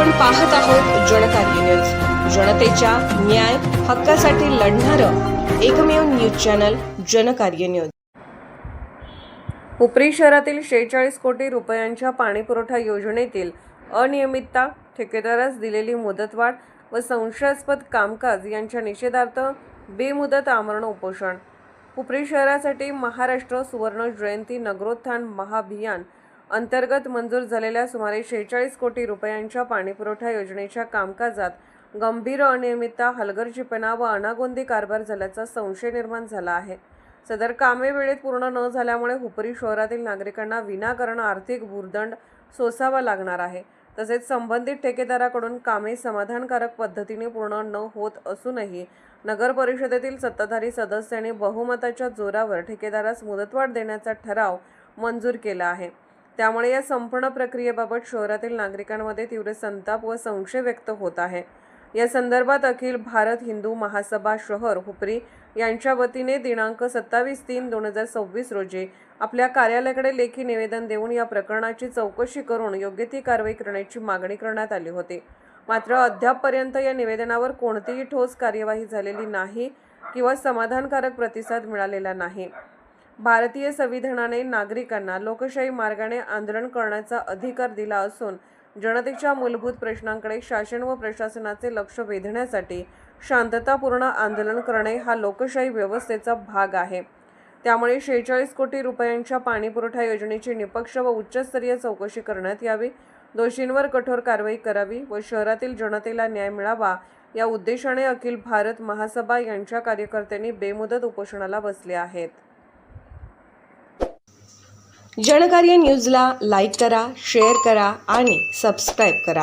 आपण पाहत आहोत जनकार्य न्यूज, जनतेच्या न्याय हक्कासाठी लढणारं एकमेव न्यूज चॅनल जनकार्य न्यूज। उपरी शहरातील 46 कोटी रुपयांच्या पाणीपुरवठा योजनेतील अनियमितता, ठेकेदारास दिलेली मुदतवाढ व संशयास्पद कामकाज यांच्या निषेधार्थ बेमुदत आमरण उपोषण। उपरी शहरासाठी महाराष्ट्र सुवर्ण जयंती नगरोत्थान महाअभियान अंतर्गत मंजूर झालेल्या सुमारे 46 कोटी रुपयांच्या पाणीपुरवठा योजनेच्या कामकाजात गंभीर अनियमितता, हलगर्जीपणा व अनागोंदी कारभार झाल्याचा संशय निर्माण झाला आहे। सदर कामे वेळेत पूर्ण न झाल्यामुळे हुपरी शहरातील नागरिकांना विनाकारण आर्थिक भुर्दंड सोसावा लागणार आहे। तसेच संबंधित ठेकेदाराकडून कामे समाधानकारक पद्धतीने पूर्ण न होत असूनही नगर परिषदेतील सत्ताधारी सदस्यांनी बहुमताच्या जोरावर ठेकेदारास मुदतवाढ देण्याचा ठराव मंजूर केला आहे। त्यामुळे या संपूर्ण प्रक्रियेबाबत शहरातील नागरिकांमध्ये तीव्र संताप व संशय व्यक्त होत आहे। या संदर्भात अखिल भारत हिंदू महासभा शहर हुपरी यांच्या वतीने दिनांक 27/3/2026 रोजी आपल्या कार्यालयाकडे लेखी निवेदन देऊन या प्रकरणाची चौकशी करून योग्य ती कारवाई करण्याची मागणी करण्यात आली होती। मात्र अद्यापपर्यंत या निवेदनावर कोणतीही ठोस कार्यवाही झालेली नाही किंवा समाधानकारक प्रतिसाद मिळालेला नाही। भारतीय संविधानाने नागरिकांना लोकशाही मार्गाने आंदोलन करण्याचा अधिकार दिला असून जनतेच्या मूलभूत प्रश्नांकडे शासन व प्रशासनाचे लक्ष वेधण्यासाठी शांततापूर्ण आंदोलन करणे हा लोकशाही व्यवस्थेचा भाग आहे। त्यामुळे 46 कोटी रुपयांच्या पाणीपुरवठा योजनेची निष्पक्ष व उच्चस्तरीय चौकशी करण्यात यावी, दोषींवर कठोर कारवाई करावी व शहरातील जनतेला न्याय मिळावा या उद्देशाने अखिल भारत महासभा यांच्या कार्यकर्त्यांनी बेमुदत उपोषणाला बसले आहेत। जनकार्य न्यूजला लाईक करा, शेअर करा आणि सबस्क्राईब करा।